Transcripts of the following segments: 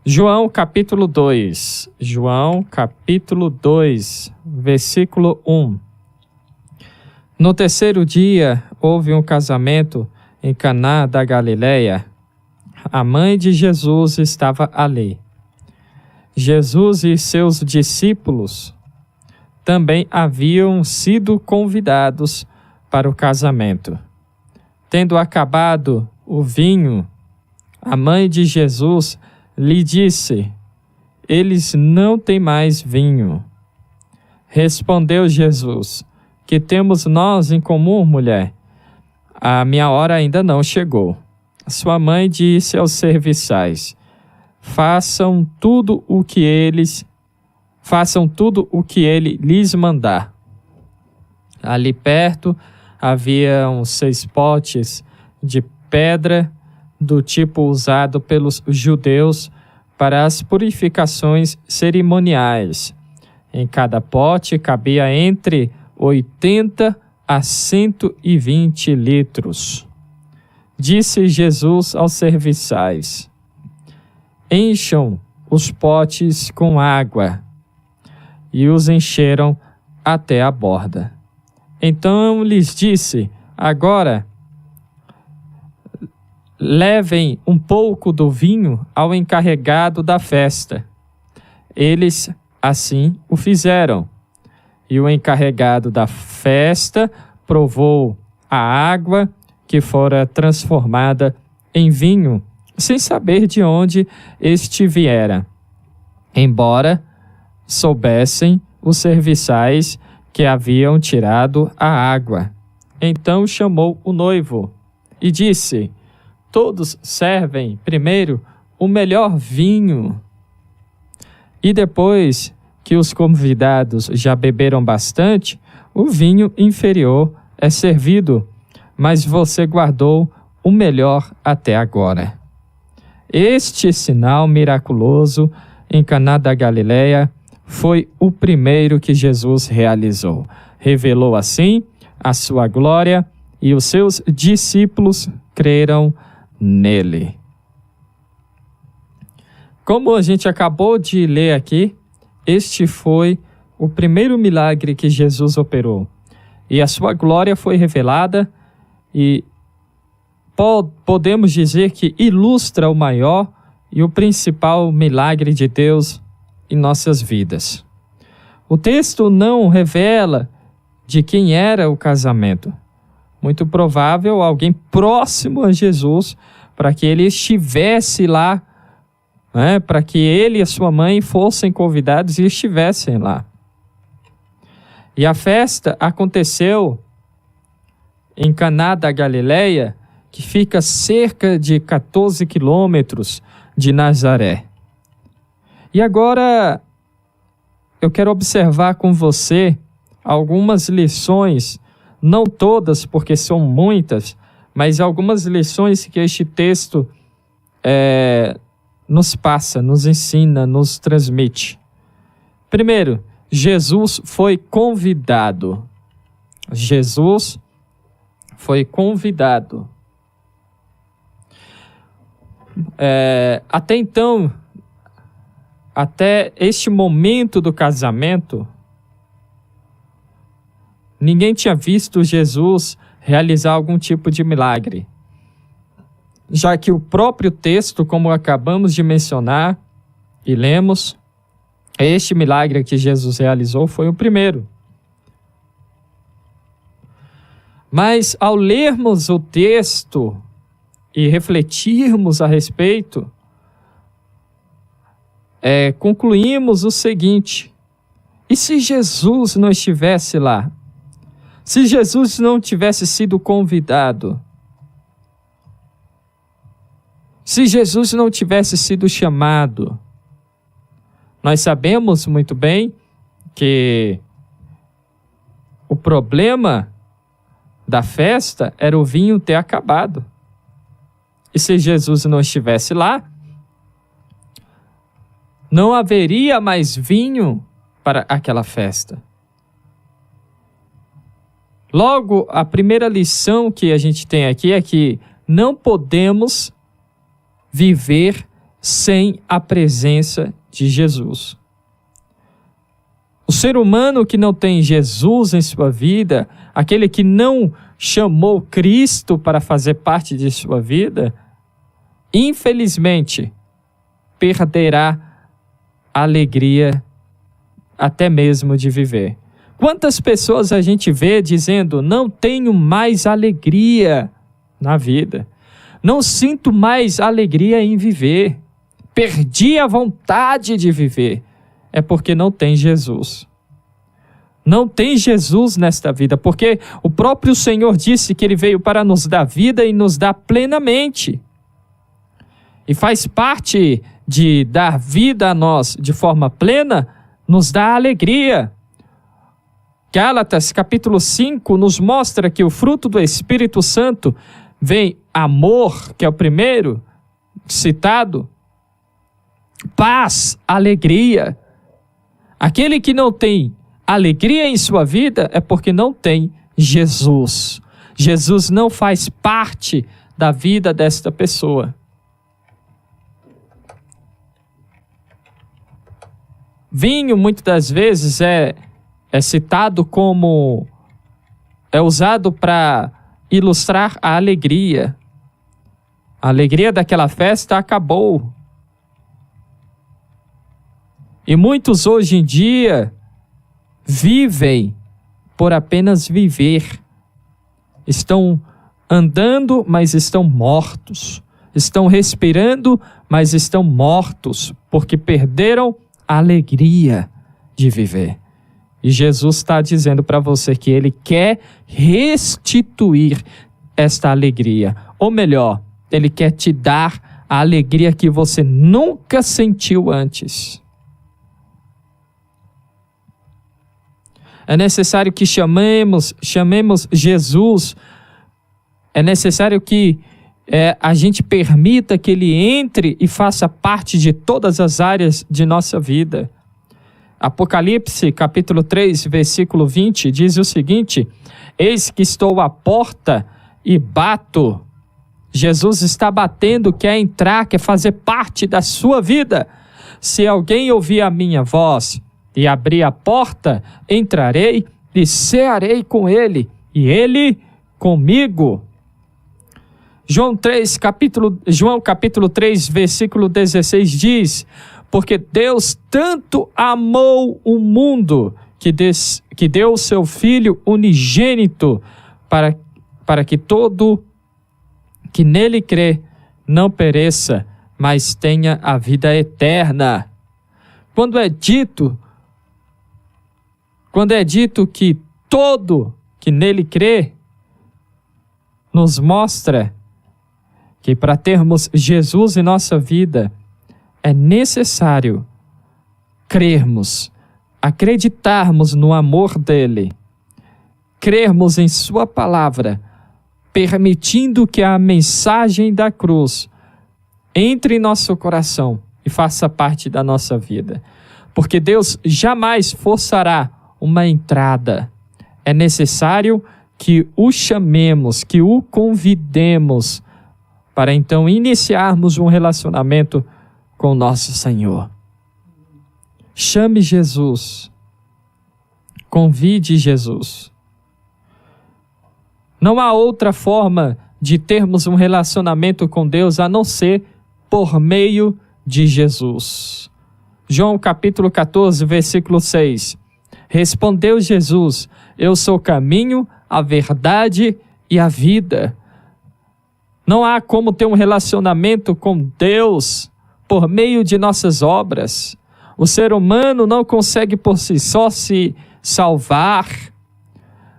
João capítulo 2, versículo 1. No terceiro dia, houve um casamento em Caná da Galileia. A mãe de Jesus estava ali. Jesus e seus discípulos também haviam sido convidados para o casamento. Tendo acabado o vinho, a mãe de Jesus lhe disse: eles não têm mais vinho. Respondeu Jesus: que temos nós em comum, mulher? A minha hora ainda não chegou. Sua mãe disse aos serviçais: façam tudo o que ele lhes mandar. Ali perto haviam 6 potes de pedra do tipo usado pelos judeus para as purificações cerimoniais. Em cada pote cabia entre 80 a 120 litros. Disse Jesus aos serviçais: encham os potes com água. E os encheram até a borda. Então lhes disse: agora levem um pouco do vinho ao encarregado da festa. Eles assim o fizeram. E o encarregado da festa provou a água que fora transformada em vinho, sem saber de onde este viera, embora soubessem os serviçais que haviam tirado a água. Então chamou o noivo e disse: todos servem primeiro o melhor vinho, e depois que os convidados já beberam bastante, o vinho inferior é servido, mas você guardou o melhor até agora. Este sinal miraculoso em Caná da Galileia foi o primeiro que Jesus realizou. Revelou assim a sua glória e os seus discípulos creram nele. Como a gente acabou de ler aqui, este foi o primeiro milagre que Jesus operou. E a sua glória foi revelada e podemos dizer que ilustra o maior e o principal milagre de Deus em nossas vidas. O texto não revela de quem era o casamento. Muito provável alguém próximo a Jesus, para que ele estivesse lá, para que ele e a sua mãe fossem convidados e estivessem lá. E a festa aconteceu em Caná da Galileia, que fica cerca de 14 quilômetros de Nazaré. E agora eu quero observar com você algumas lições, não todas, porque são muitas, mas algumas lições que este texto nos passa, nos ensina, nos transmite. Primeiro, Jesus foi convidado. Jesus foi convidado. Até então, até este momento do casamento, ninguém tinha visto Jesus realizar algum tipo de milagre, já que o próprio texto, como acabamos de mencionar e lemos, este milagre que Jesus realizou foi o primeiro. Mas ao lermos o texto e refletirmos a respeito, concluímos o seguinte: e se Jesus não estivesse lá? Se Jesus não tivesse sido convidado? Se Jesus não tivesse sido chamado? Nós sabemos muito bem que o problema da festa era o vinho ter acabado. E se Jesus não estivesse lá, não haveria mais vinho para aquela festa. Logo, a primeira lição que a gente tem aqui é que não podemos viver sem a presença de Jesus. O ser humano que não tem Jesus em sua vida, aquele que não chamou Cristo para fazer parte de sua vida, infelizmente, perderá a alegria até mesmo de viver. Quantas pessoas a gente vê dizendo, não tenho mais alegria na vida, não sinto mais alegria em viver, perdi a vontade de viver. É porque não tem Jesus. Não tem Jesus nesta vida, porque o próprio Senhor disse que Ele veio para nos dar vida e nos dar plenamente. E faz parte de dar vida a nós de forma plena, nos dá alegria. Gálatas capítulo 5 nos mostra que o fruto do Espírito Santo vem amor, que é o primeiro citado, paz, alegria. Aquele que não tem alegria em sua vida é porque não tem Jesus. Jesus não faz parte da vida desta pessoa. Vinho, muitas das vezes, é citado como... é usado para ilustrar a alegria. A alegria daquela festa acabou. E muitos hoje em dia vivem por apenas viver. Estão andando, mas estão mortos. Estão respirando, mas estão mortos, porque perderam a alegria de viver. E Jesus está dizendo para você que Ele quer restituir esta alegria. Ou melhor, Ele quer te dar a alegria que você nunca sentiu antes. É necessário que chamemos Jesus. É necessário que a gente permita que Ele entre e faça parte de todas as áreas de nossa vida. Apocalipse, capítulo 3, versículo 20, diz o seguinte: eis que estou à porta e bato. Jesus está batendo, quer entrar, quer fazer parte da sua vida. Se alguém ouvir a minha voz e abrir a porta, entrarei e cearei com ele, e ele comigo. João capítulo 3, versículo 16 diz: porque Deus tanto amou o mundo que deu o seu Filho unigênito para que todo que nele crê não pereça, mas tenha a vida eterna. Quando é dito que todo que nele crê, nos mostra que para termos Jesus em nossa vida, é necessário crermos, acreditarmos no amor dele, crermos em sua palavra, permitindo que a mensagem da cruz entre em nosso coração e faça parte da nossa vida. Porque Deus jamais forçará uma entrada. É necessário que o chamemos, que o convidemos, para então iniciarmos um relacionamento com nosso Senhor. Chame Jesus. Convide Jesus. Não há outra forma de termos um relacionamento com Deus a não ser por meio de Jesus. João capítulo 14, versículo 6. Respondeu Jesus: eu sou o caminho, a verdade e a vida. Não há como ter um relacionamento com Deus por meio de nossas obras. O ser humano não consegue por si só se salvar.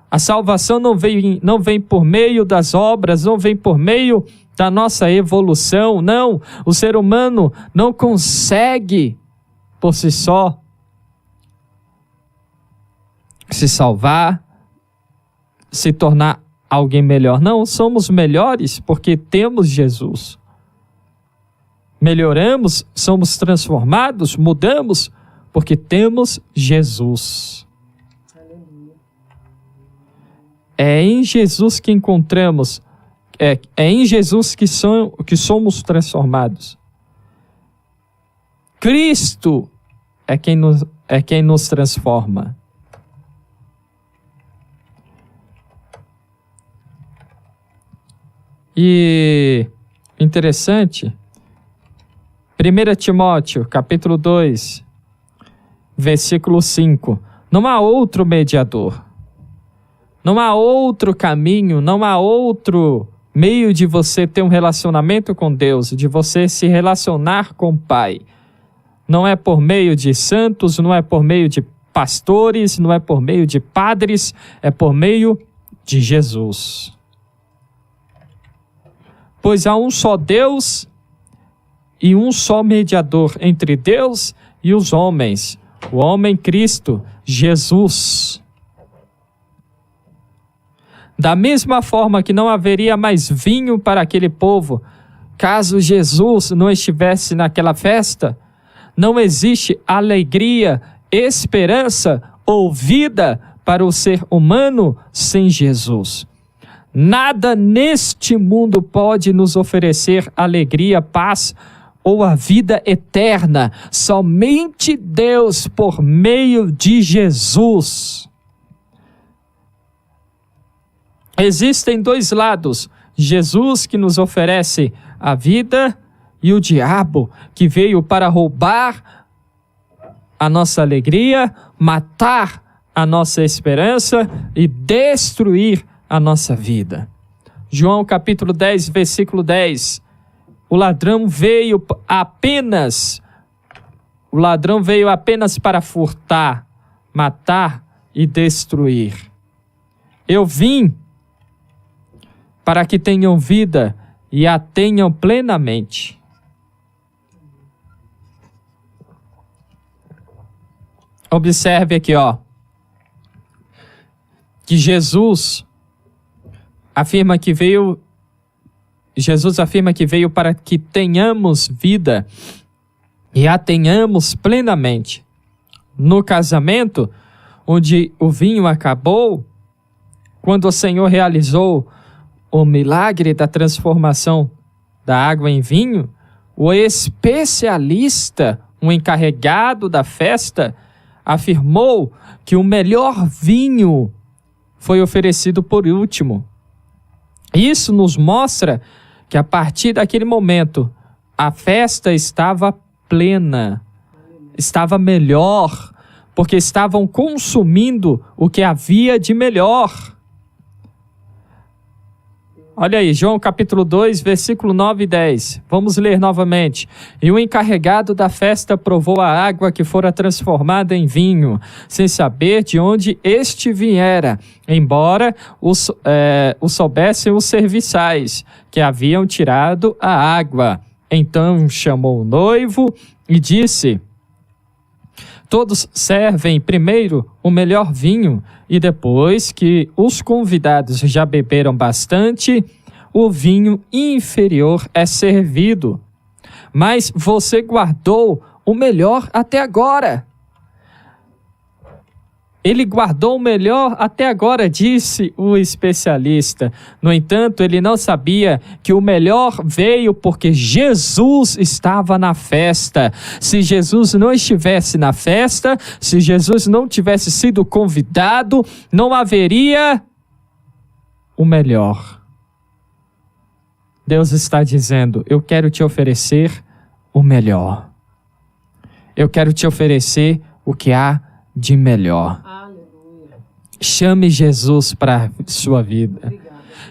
A salvação não vem por meio das obras, não vem por meio da nossa evolução, não. O ser humano não consegue por si só se salvar, se tornar alguém melhor. Não, somos melhores porque temos Jesus. Melhoramos, somos transformados, mudamos porque temos Jesus. É em Jesus que encontramos, é em Jesus que somos transformados. Cristo é quem nos transforma. E interessante, 1 Timóteo, capítulo 2, versículo 5. Não há outro mediador, não há outro caminho, não há outro meio de você ter um relacionamento com Deus, de você se relacionar com o Pai. Não é por meio de santos, não é por meio de pastores, não é por meio de padres, é por meio de Jesus. Pois há um só Deus e um só mediador entre Deus e os homens, o homem Cristo, Jesus. Da mesma forma que não haveria mais vinho para aquele povo, caso Jesus não estivesse naquela festa, não existe alegria, esperança ou vida para o ser humano sem Jesus. Nada neste mundo pode nos oferecer alegria, paz ou a vida eterna. Somente Deus por meio de Jesus. Existem dois lados: Jesus, que nos oferece a vida, e o diabo, que veio para roubar a nossa alegria, matar a nossa esperança e destruir a nossa vida. João capítulo 10, versículo 10. O ladrão veio apenas para furtar, matar e destruir. Eu vim para que tenham vida e a tenham plenamente. Observe aqui, que Jesus afirma que veio para que tenhamos vida e a tenhamos plenamente. No casamento, onde o vinho acabou, quando o Senhor realizou o milagre da transformação da água em vinho, o especialista, o encarregado da festa, afirmou que o melhor vinho foi oferecido por último. Isso nos mostra que a partir daquele momento a festa estava plena, estava melhor, porque estavam consumindo o que havia de melhor. Olha aí, João capítulo 2, versículo 9 e 10. Vamos ler novamente. E o encarregado da festa provou a água que fora transformada em vinho, sem saber de onde este viera, embora o soubessem os serviçais, que haviam tirado a água. Então chamou o noivo e disse: todos servem primeiro o melhor vinho, e depois que os convidados já beberam bastante, o vinho inferior é servido. Mas você guardou o melhor até agora. Ele guardou o melhor até agora, disse o especialista. No entanto, ele não sabia que o melhor veio porque Jesus estava na festa. Se Jesus não estivesse na festa, se Jesus não tivesse sido convidado, não haveria o melhor. Deus está dizendo: eu quero te oferecer o melhor. Eu quero te oferecer o que há de melhor. Chame Jesus para a sua vida.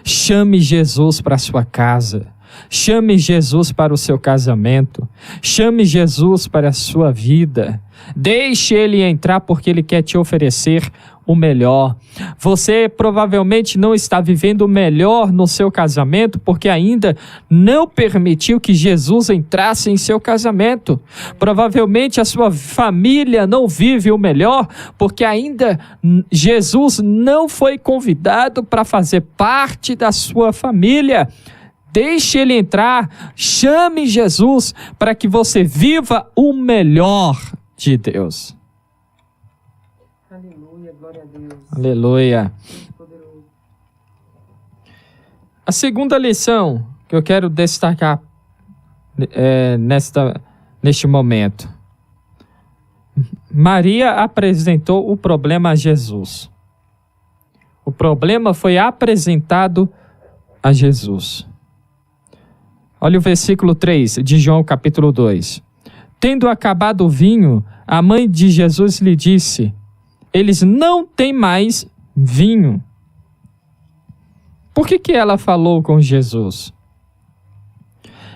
Chame Jesus para a sua casa. Chame Jesus para o seu casamento. Chame Jesus para a sua vida. Deixe Ele entrar, porque Ele quer te oferecer o melhor. Você provavelmente não está vivendo o melhor no seu casamento porque ainda não permitiu que Jesus entrasse em seu casamento. Provavelmente a sua família não vive o melhor porque ainda Jesus não foi convidado para fazer parte da sua família. Deixe Ele entrar, chame Jesus para que você viva o melhor de Deus. Aleluia, glória a Deus. Aleluia. A segunda lição que eu quero destacar neste momento Maria apresentou o problema a Jesus. O problema foi apresentado a Jesus. Olha o versículo 3 de João capítulo 2. Tendo acabado o vinho, a mãe de Jesus lhe disse: eles não têm mais vinho. Por que ela falou com Jesus?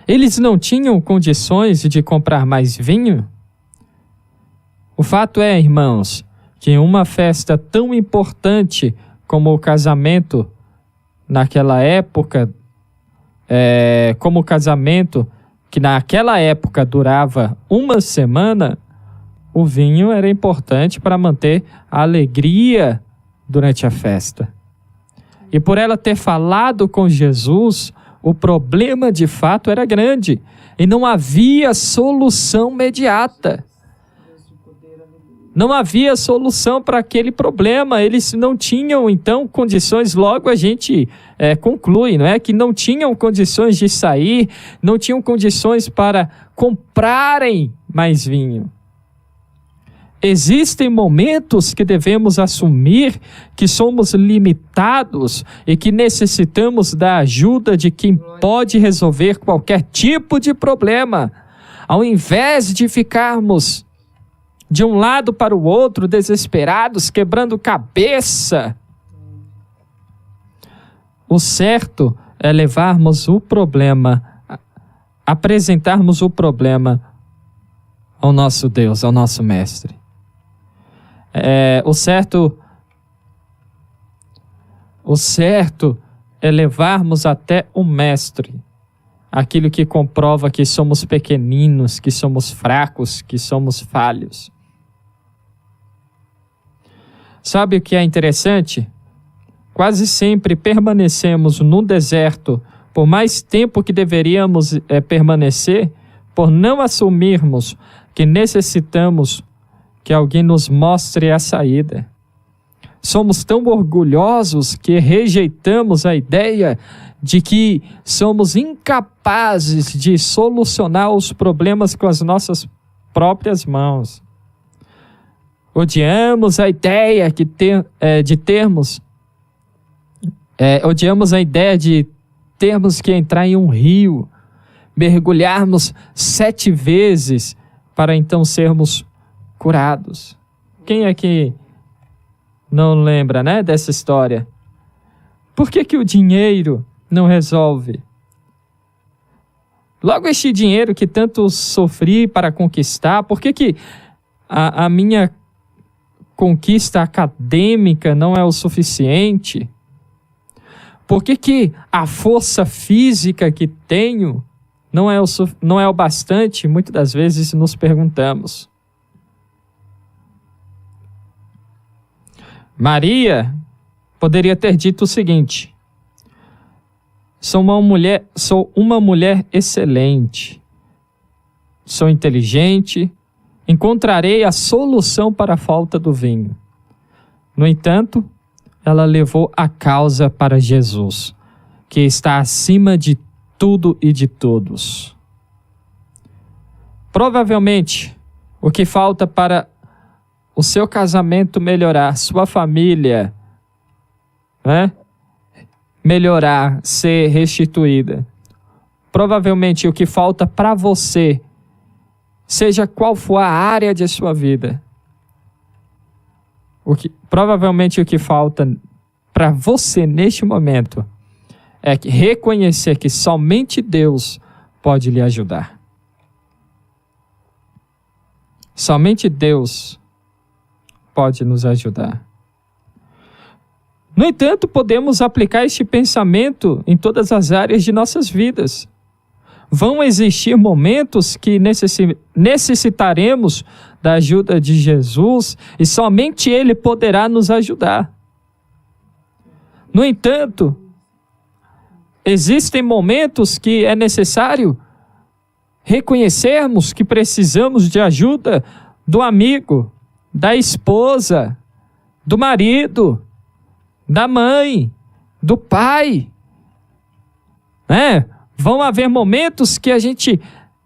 Eles não tinham condições de comprar mais vinho? O fato é, irmãos, que uma festa tão importante como o casamento naquela época, como o casamento que naquela época durava uma semana, o vinho era importante para manter a alegria durante a festa. E por ela ter falado com Jesus, o problema de fato era grande e não havia solução imediata. Não havia solução para aquele problema. Eles não tinham, então, condições. Logo a gente conclui, não é? Que não tinham condições de sair, não tinham condições para comprarem mais vinho. Existem momentos que devemos assumir que somos limitados e que necessitamos da ajuda de quem pode resolver qualquer tipo de problema. Ao invés de ficarmos de um lado para o outro, desesperados, quebrando cabeça. O certo é levarmos o problema, apresentarmos o problema ao nosso Deus, ao nosso Mestre. O certo é levarmos até o Mestre aquilo que comprova que somos pequeninos, que somos fracos, que somos falhos. Sabe o que é interessante? Quase sempre permanecemos no deserto por mais tempo que deveríamos permanecer, por não assumirmos que necessitamos que alguém nos mostre a saída. Somos tão orgulhosos que rejeitamos a ideia de que somos incapazes de solucionar os problemas com as nossas próprias mãos. Odiamos a ideia odiamos a ideia de termos que entrar em um rio, mergulharmos 7 vezes para então sermos curados. Quem é que não lembra, né, dessa história? Por que o dinheiro não resolve? Logo este dinheiro que tanto sofri para conquistar, por que a minha conquista acadêmica não é o suficiente? Por que a força física que tenho não é o bastante? Muitas das vezes nos perguntamos. Maria poderia ter dito o seguinte: sou uma mulher excelente, sou inteligente, encontrarei a solução para a falta do vinho. No entanto, ela levou a causa para Jesus, que está acima de tudo e de todos. Provavelmente, o que falta para o seu casamento melhorar, sua família, melhorar, ser restituída. Provavelmente o que falta para você, seja qual for a área de sua vida, provavelmente o que falta para você neste momento é reconhecer que somente Deus pode lhe ajudar. Somente Deus pode nos ajudar. No entanto, podemos aplicar este pensamento em todas as áreas de nossas vidas. Vão existir momentos que necessitaremos da ajuda de Jesus e somente Ele poderá nos ajudar. No entanto, existem momentos que é necessário reconhecermos que precisamos de ajuda do amigo, da esposa, do marido, da mãe, do pai. Vão haver momentos que a gente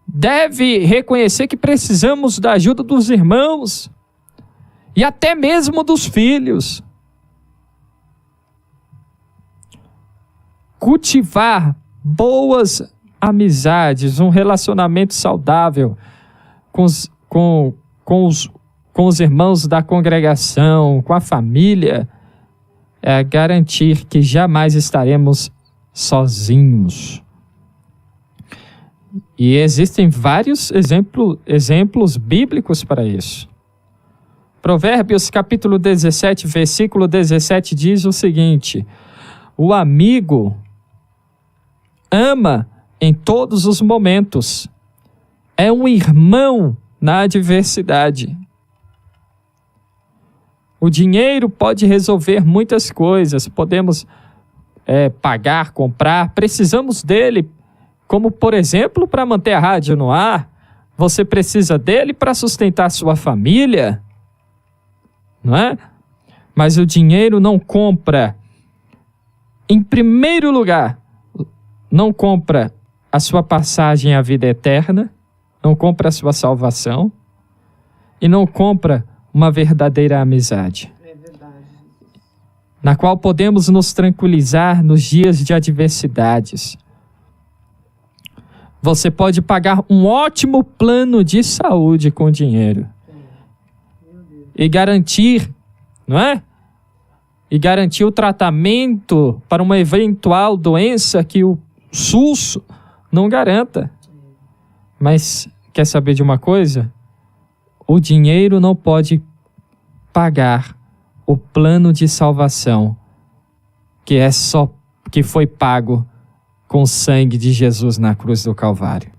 deve reconhecer que precisamos da ajuda dos irmãos. e até mesmo dos filhos. Cultivar boas amizades, um relacionamento saudável com os irmãos da congregação, com a família, é garantir que jamais estaremos sozinhos. E existem vários exemplos bíblicos para isso. Provérbios capítulo 17, versículo 17 diz o seguinte: o amigo ama em todos os momentos, é um irmão na adversidade. O dinheiro pode resolver muitas coisas, podemos pagar, comprar, precisamos dele, como por exemplo para manter a rádio no ar. Você precisa dele para sustentar sua família, não é? Mas o dinheiro não compra, em primeiro lugar, não compra a sua passagem à vida eterna, não compra a sua salvação e não compra uma verdadeira amizade, na qual podemos nos tranquilizar nos dias de adversidades. Você pode pagar um ótimo plano de saúde com dinheiro e garantir, não é? E garantir o tratamento para uma eventual doença que o SUS não garanta. Mas quer saber de uma coisa? O dinheiro não pode pagar o plano de salvação que foi pago com o sangue de Jesus na cruz do Calvário.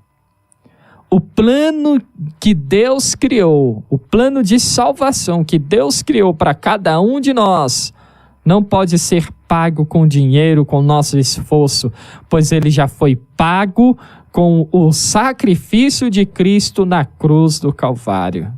O plano que Deus criou, o plano de salvação que Deus criou para cada um de nós, não pode ser pago com dinheiro, com nosso esforço, pois ele já foi pago com o sacrifício de Cristo na cruz do Calvário.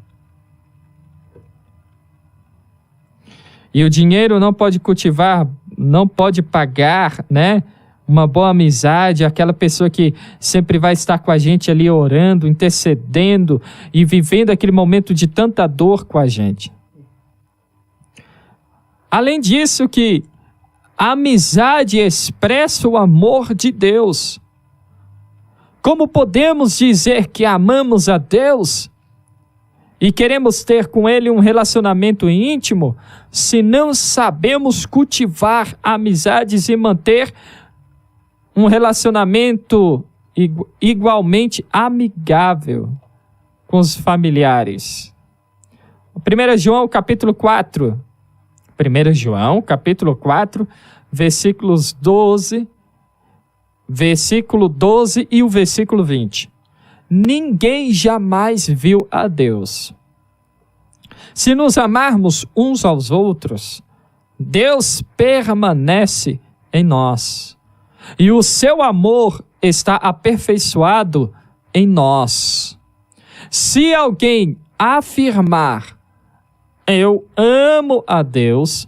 E o dinheiro não pode cultivar, não pode pagar, né, uma boa amizade, aquela pessoa que sempre vai estar com a gente ali orando, intercedendo e vivendo aquele momento de tanta dor com a gente. Além disso, que a amizade expressa o amor de Deus. Como podemos dizer que amamos a Deus e queremos ter com Ele um relacionamento íntimo, se não sabemos cultivar amizades e manter um relacionamento igualmente amigável com os familiares? 1 João capítulo 4, 1 João capítulo 4, versículo 12 e o versículo 20. Ninguém jamais viu a Deus. Se nos amarmos uns aos outros, Deus permanece em nós, e o seu amor está aperfeiçoado em nós. Se alguém afirmar, eu amo a Deus,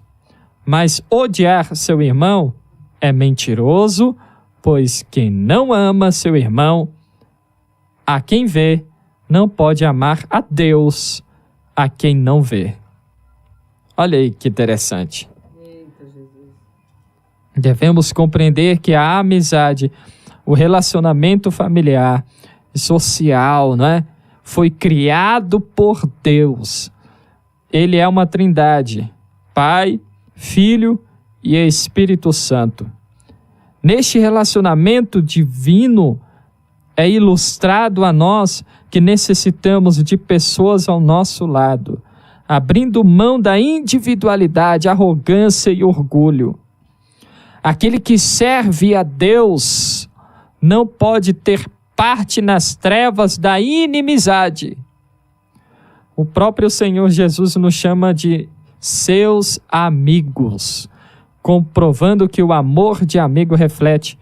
mas odiar seu irmão, é mentiroso, pois quem não ama seu irmão, a quem vê, não pode amar a Deus, a quem não vê. Olha aí que interessante. Devemos compreender que a amizade, o relacionamento familiar e social, não é? Foi criado por Deus. Ele é uma trindade, Pai, Filho e Espírito Santo. Neste relacionamento divino é ilustrado a nós que necessitamos de pessoas ao nosso lado, abrindo mão da individualidade, arrogância e orgulho. Aquele que serve a Deus não pode ter parte nas trevas da inimizade. O próprio Senhor Jesus nos chama de seus amigos, comprovando que o amor de amigo reflete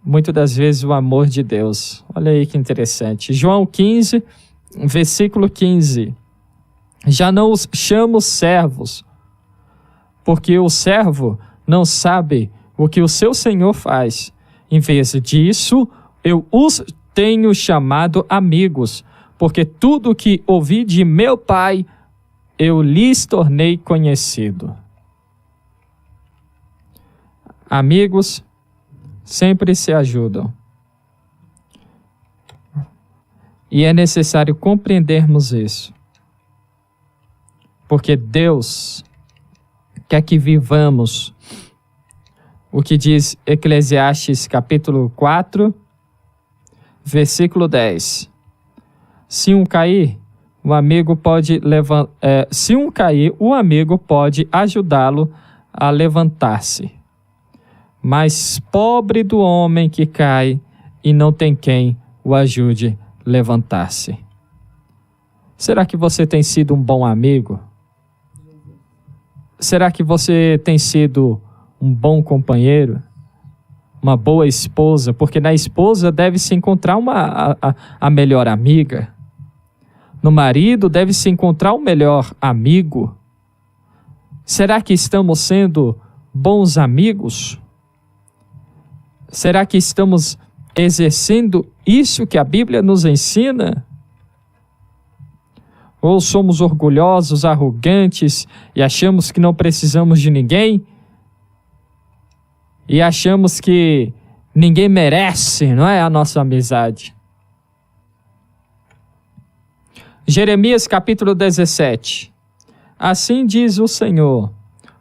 muitas das vezes o amor de Deus. Olha aí que interessante. João 15, versículo 15. Já não os chamo servos, porque o servo não sabe o que o seu Senhor faz. Em vez disso, eu os tenho chamado amigos, porque tudo que ouvi de meu Pai, eu lhes tornei conhecido. Amigos sempre se ajudam. E é necessário compreendermos isso. Porque Deus quer que vivamos o que diz Eclesiastes capítulo 4, versículo 10. Se um cair, o amigo pode o amigo pode ajudá-lo a levantar-se. Mas pobre do homem que cai e não tem quem o ajude a levantar-se. Será que você tem sido um bom amigo? Será que você tem sido um bom companheiro? Uma boa esposa? Porque na esposa deve-se encontrar a melhor amiga. No marido deve-se encontrar o melhor amigo. Será que estamos sendo bons amigos? Será que estamos exercendo isso que a Bíblia nos ensina? Ou somos orgulhosos, arrogantes e achamos que não precisamos de ninguém? E achamos que ninguém merece, não é, a nossa amizade? Jeremias capítulo 17. Assim diz o Senhor: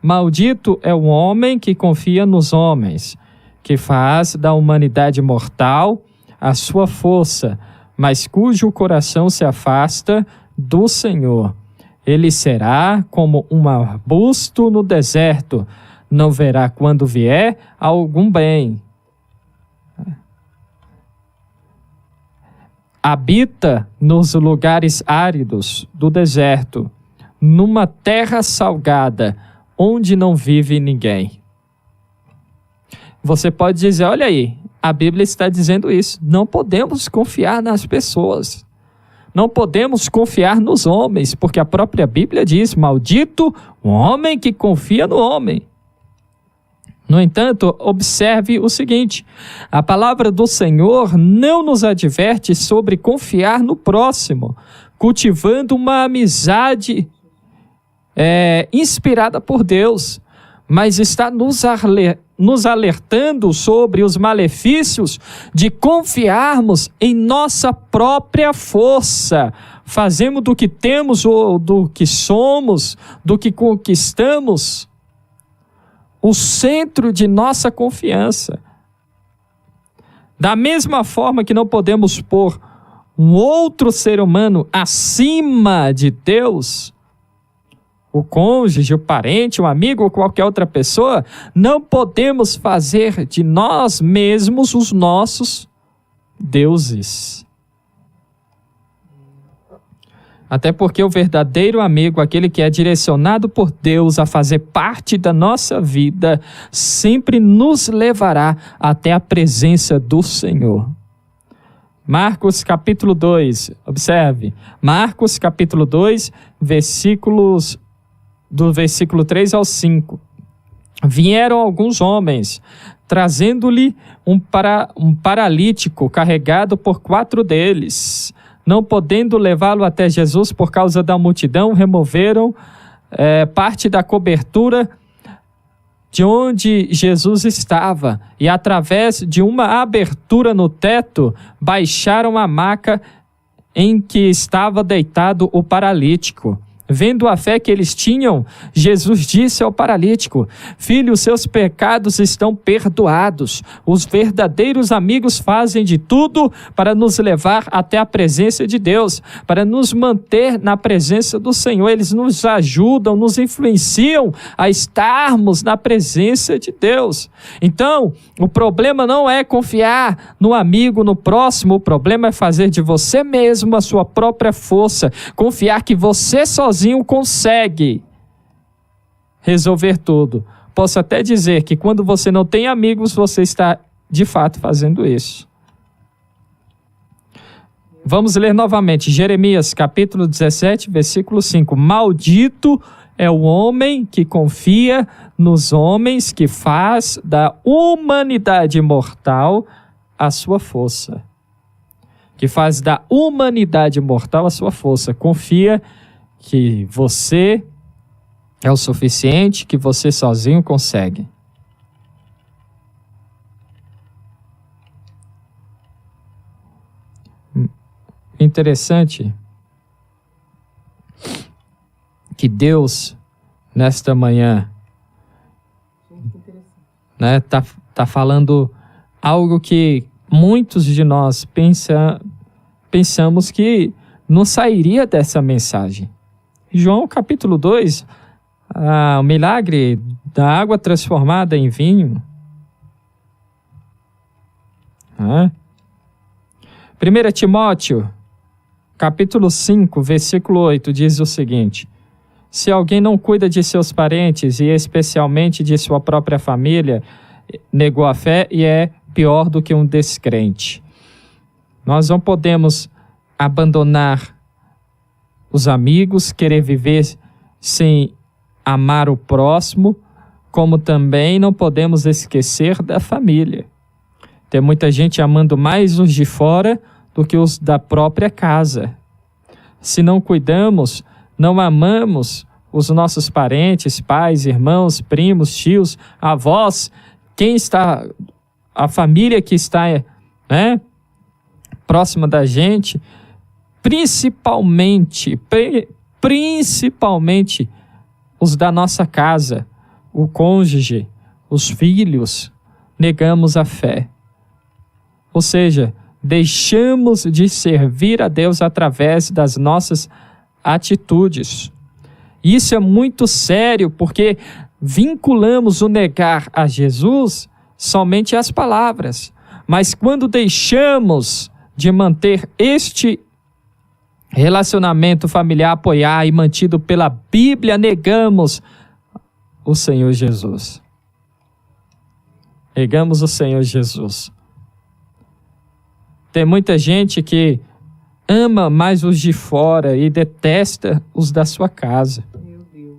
maldito é o homem que confia nos homens, que faz da humanidade mortal a sua força, mas cujo coração se afasta do Senhor. Ele será como um arbusto no deserto, não verá quando vier algum bem. Habita nos lugares áridos do deserto, numa terra salgada, onde não vive ninguém. Você pode dizer, olha aí, a Bíblia está dizendo isso. Não podemos confiar nas pessoas. Não podemos confiar nos homens, porque a própria Bíblia diz, maldito o homem que confia no homem. No entanto, observe o seguinte, a palavra do Senhor não nos adverte sobre confiar no próximo, cultivando uma amizade inspirada por Deus, mas está nos alertando sobre os malefícios de confiarmos em nossa própria força. Fazemos do que temos ou do que somos, do que conquistamos, o centro de nossa confiança. Da mesma forma que não podemos pôr um outro ser humano acima de Deus, o cônjuge, o parente, o amigo ou qualquer outra pessoa, não podemos fazer de nós mesmos os nossos deuses. Até porque o verdadeiro amigo, aquele que é direcionado por Deus a fazer parte da nossa vida, sempre nos levará até a presença do Senhor. Marcos capítulo 2, observe, Marcos capítulo 2, do versículo 3 ao 5. Vieram alguns homens, trazendo-lhe um paralítico carregado por 4 deles. Não podendo levá-lo até Jesus por causa da multidão, removeram parte da cobertura de onde Jesus estava e, através de uma abertura no teto, baixaram a maca em que estava deitado o paralítico. Vendo a fé que eles tinham, Jesus disse ao paralítico: filho, seus pecados estão perdoados. Os verdadeiros amigos fazem de tudo para nos levar até a presença de Deus, para nos manter na presença do Senhor. Eles nos ajudam, nos influenciam a estarmos na presença de Deus. Então, o problema não é confiar no amigo, no próximo. O problema é fazer de você mesmo a sua própria força, confiar que você sozinho consegue resolver tudo. Posso até dizer que quando você não tem amigos, você está de fato fazendo isso. Vamos ler novamente, Jeremias capítulo 17, versículo 5. Maldito é o homem que confia nos homens, que faz da humanidade mortal a sua força. Que faz da humanidade mortal a sua força. Confia que você é o suficiente, que você sozinho consegue. Interessante que Deus, nesta manhã, né, tá falando algo que muitos de nós pensamos que não sairia dessa mensagem. João capítulo 2, o milagre da água transformada em vinho. 1 Timóteo capítulo 5, versículo 8, diz o seguinte: se alguém não cuida de seus parentes, e especialmente de sua própria família, negou a fé e é pior do que um descrente. Nós não podemos abandonar os amigos, querer viver sem amar o próximo, como também não podemos esquecer da família. Tem muita gente amando mais os de fora do que os da própria casa. Se não cuidamos, não amamos os nossos parentes, pais, irmãos, primos, tios, avós, a família que está, né, próxima da gente, principalmente os da nossa casa, o cônjuge, os filhos, negamos a fé. Ou seja, deixamos de servir a Deus através das nossas atitudes. Isso é muito sério, porque vinculamos o negar a Jesus somente às palavras. Mas quando deixamos de manter este relacionamento familiar apoiado e mantido pela Bíblia, negamos o Senhor Jesus. Negamos o Senhor Jesus. Tem muita gente que ama mais os de fora e detesta os da sua casa. Meu Deus.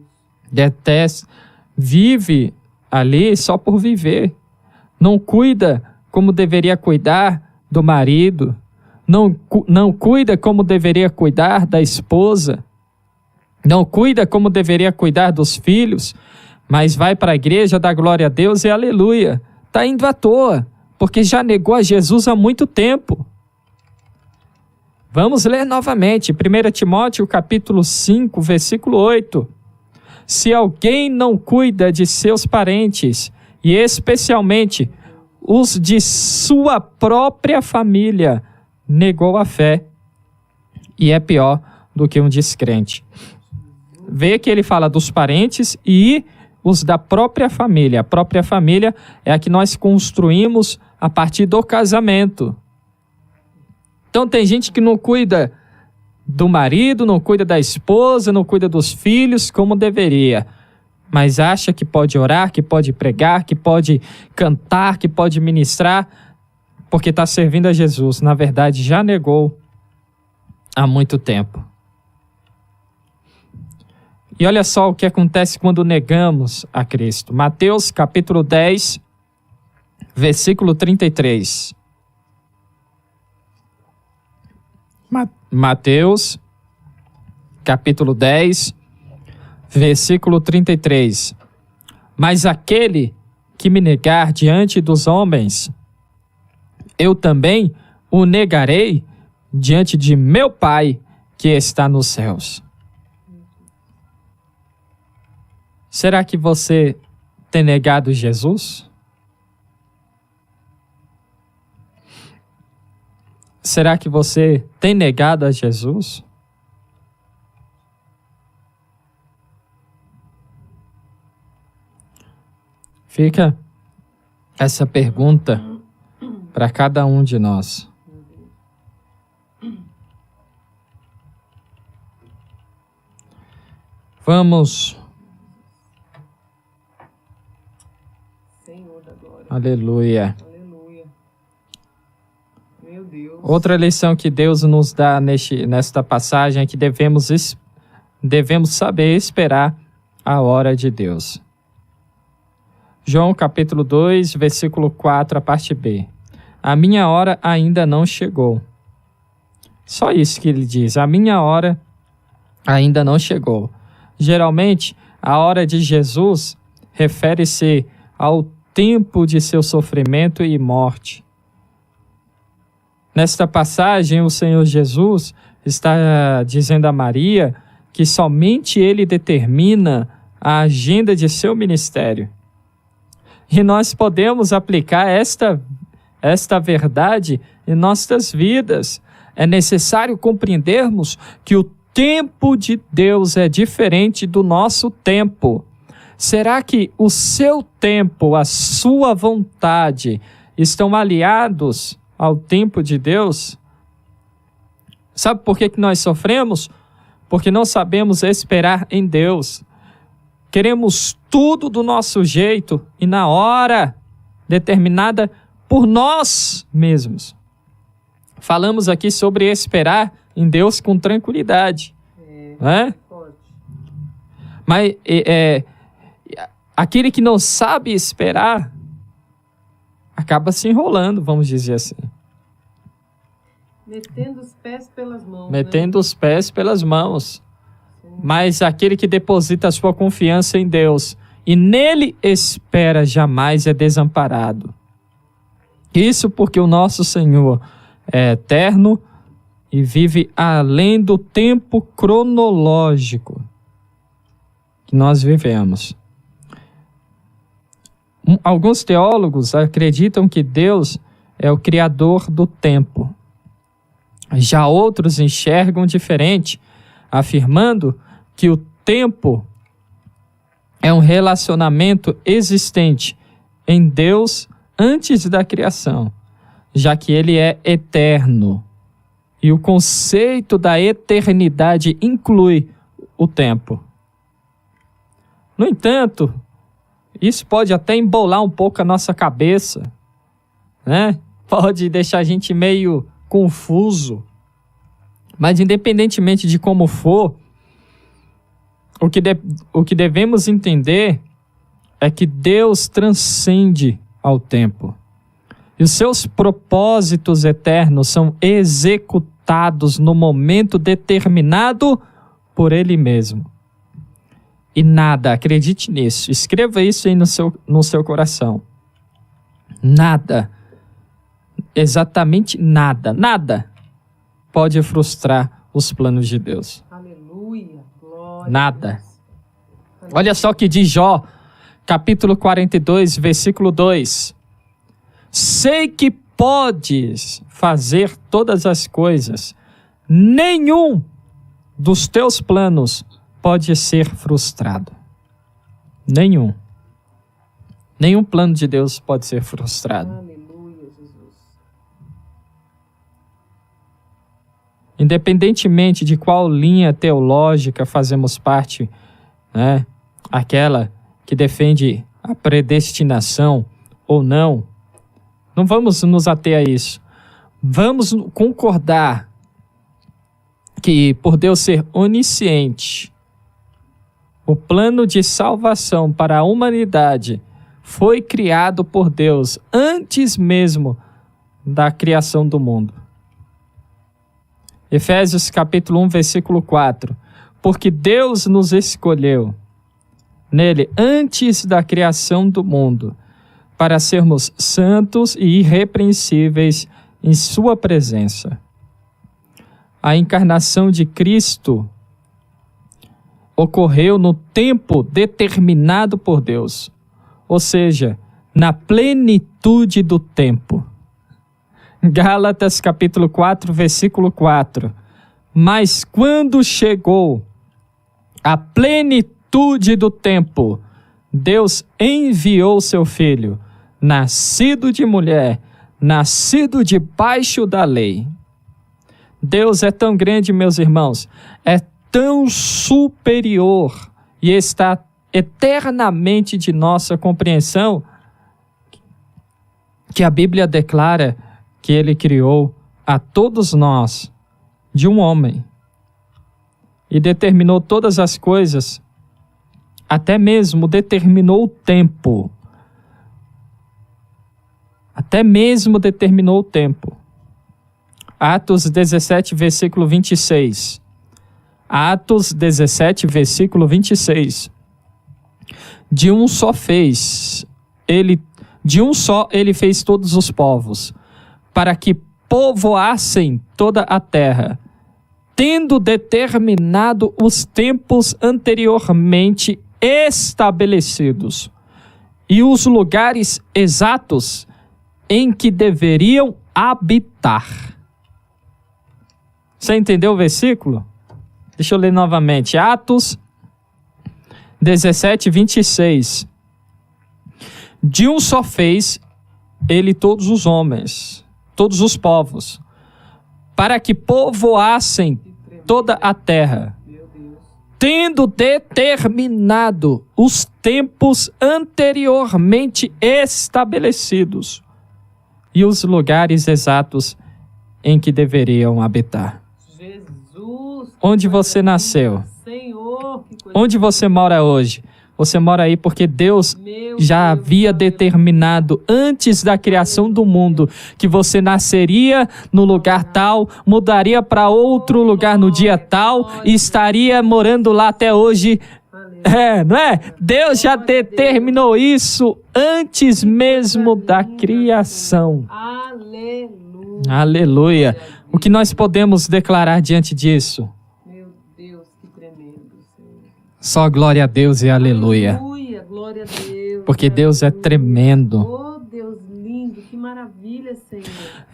Detesta, vive ali só por viver. Não cuida como deveria cuidar do marido. Não cuida como deveria cuidar da esposa. Não cuida como deveria cuidar dos filhos. Mas vai para a igreja, dá glória a Deus e aleluia. Está indo à toa, porque já negou a Jesus há muito tempo. Vamos ler novamente, 1 Timóteo capítulo 5, versículo 8. Se alguém não cuida de seus parentes, e especialmente os de sua própria família, negou a fé e é pior do que um descrente. Vê que ele fala dos parentes e os da própria família. A própria família é a que nós construímos a partir do casamento. Então tem gente que não cuida do marido, não cuida da esposa, não cuida dos filhos como deveria, mas acha que pode orar, que pode pregar, que pode cantar, que pode ministrar, porque está servindo a Jesus. Na verdade, já negou há muito tempo. E olha só o que acontece quando negamos a Cristo. Mateus capítulo 10, versículo 33. Mateus capítulo 10, versículo 33. Mas aquele que me negar diante dos homens, eu também o negarei diante de meu Pai que está nos céus. Será que você tem negado Jesus? Será que você tem negado a Jesus? Fica essa pergunta para cada um de nós. Vamos. Senhor da glória. Aleluia. Aleluia. Meu Deus. Outra lição que Deus nos dá nesta passagem é que devemos saber esperar a hora de Deus. João capítulo 2, versículo 4, a parte B. A minha hora ainda não chegou. Só isso que ele diz. A minha hora ainda não chegou. Geralmente, a hora de Jesus refere-se ao tempo de seu sofrimento e morte. Nesta passagem, o Senhor Jesus está dizendo a Maria que somente Ele determina a agenda de seu ministério. E nós podemos aplicar esta verdade em nossas vidas. É necessário compreendermos que o tempo de Deus é diferente do nosso tempo. Será que o seu tempo, a sua vontade, estão aliados ao tempo de Deus? Sabe por que nós sofremos? Porque não sabemos esperar em Deus. Queremos tudo do nosso jeito e na hora determinada por nós mesmos. Falamos aqui sobre esperar em Deus com tranquilidade. Né? Mas aquele que não sabe esperar acaba se enrolando, vamos dizer assim. Metendo os pés pelas mãos. Metendo os pés pelas mãos. Mas aquele que deposita a sua confiança em Deus e nele espera jamais é desamparado. Isso porque o nosso Senhor é eterno e vive além do tempo cronológico que nós vivemos. Alguns teólogos acreditam que Deus é o criador do tempo. Já outros enxergam diferente, afirmando que o tempo é um relacionamento existente em Deus antes da criação, já que ele é eterno. E o conceito da eternidade inclui o tempo. No entanto, isso pode até embolar um pouco a nossa cabeça, né? Pode deixar a gente meio confuso. Mas independentemente de como for, o que devemos entender é que Deus transcende ao tempo. E os seus propósitos eternos são executados no momento determinado por Ele mesmo. E nada, acredite nisso, escreva isso aí no seu coração. Nada, exatamente nada pode frustrar os planos de Deus. Aleluia, glória. Nada. Olha só o que diz Jó, capítulo 42, versículo 2. Sei que podes fazer todas as coisas, nenhum dos teus planos pode ser frustrado. Nenhum plano de Deus pode ser frustrado. Aleluia, Jesus. Independentemente de qual linha teológica fazemos parte, né? Aquela que defende a predestinação ou não, não vamos nos ater a isso. Vamos concordar que, por Deus ser onisciente, o plano de salvação para a humanidade foi criado por Deus antes mesmo da criação do mundo. Efésios capítulo 1, versículo 4. Porque Deus nos escolheu nele antes da criação do mundo, para sermos santos e irrepreensíveis em sua presença. A encarnação de Cristo ocorreu no tempo determinado por Deus, ou seja, na plenitude do tempo. Gálatas capítulo 4, versículo 4. Mas quando chegou a plenitude do tempo, Deus enviou seu Filho, nascido de mulher, nascido debaixo da lei. Deus é tão grande, meus irmãos, é tão superior e está eternamente de nossa compreensão, que a Bíblia declara que Ele criou a todos nós de um homem e determinou todas as coisas, até mesmo determinou o tempo. Até mesmo determinou o tempo. Atos 17, versículo 26. Atos 17, versículo 26. De um só ele fez todos os povos, para que povoassem toda a terra, tendo determinado os tempos anteriormente estabelecidos e os lugares exatos em que deveriam habitar. Você entendeu o versículo? Deixa eu ler novamente. Atos 17, 26. De um só fez ele todos os homens, todos os povos, para que povoassem toda a terra, tendo determinado os tempos anteriormente estabelecidos e os lugares exatos em que deveriam habitar. Jesus, onde você nasceu? Senhor, que coisa Onde você mora hoje? Você mora aí porque Deus já havia determinado antes da criação do mundo que você nasceria no lugar tal, mudaria para outro lugar no dia tal e estaria morando lá até hoje. Não é? Deus já determinou isso antes mesmo da criação. Aleluia. Aleluia. O que nós podemos declarar diante disso? Meu Deus, que tremendo, Senhor. Só glória a Deus e aleluia. Aleluia, glória a Deus. Porque Deus é tremendo. Oh, Deus lindo, que maravilha, Senhor.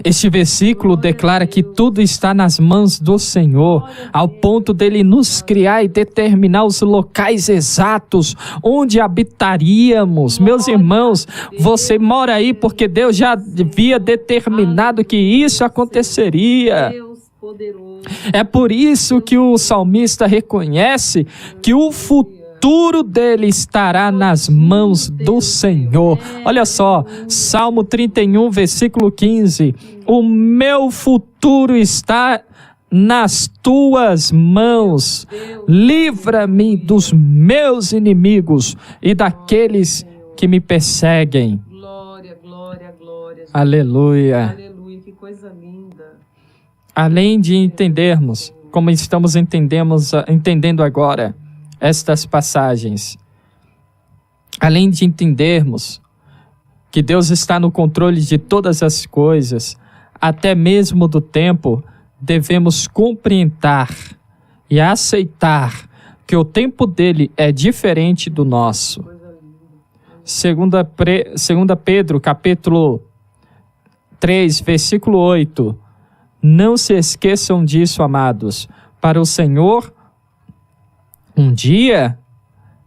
Este versículo declara que tudo está nas mãos do Senhor, ao ponto dele nos criar e determinar os locais exatos onde habitaríamos. Meus irmãos, você mora aí porque Deus já havia determinado que isso aconteceria. Deus poderoso. É por isso que o salmista reconhece que o futuro dele estará nas mãos do Senhor. Olha só, Salmo 31, versículo 15. O meu futuro está nas tuas mãos. Livra-me dos meus inimigos e daqueles que me perseguem. Glória, glória, glória. Jesus. Aleluia. Aleluia, que coisa linda. Além de entendermos, como estamos entendendo agora, estas passagens, além de entendermos que Deus está no controle de todas as coisas, até mesmo do tempo, devemos compreender e aceitar que o tempo dele é diferente do nosso. Segunda Pedro, capítulo 3, versículo 8. Não se esqueçam disso, amados. Para o Senhor, um dia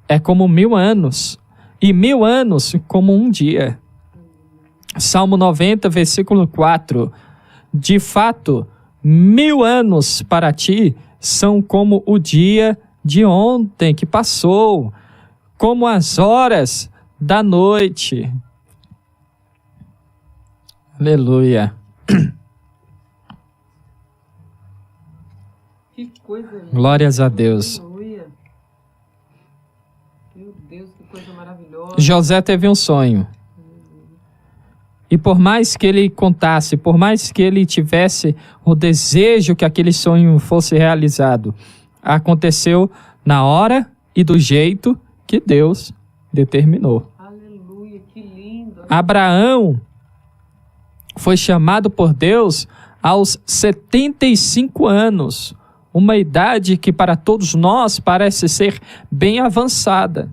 é como 1000 anos, e 1000 anos como um dia. Salmo 90, versículo 4. De fato, 1000 anos para ti são como o dia de ontem que passou, como as horas da noite. Aleluia. Que coisa linda. Glórias a Deus. Aleluia. Meu Deus, que coisa maravilhosa. José teve um sonho. E por mais que ele contasse, por mais que ele tivesse o desejo que aquele sonho fosse realizado, aconteceu na hora e do jeito que Deus determinou. Aleluia, que lindo. Abraão foi chamado por Deus aos 75 anos, uma idade que para todos nós parece ser bem avançada.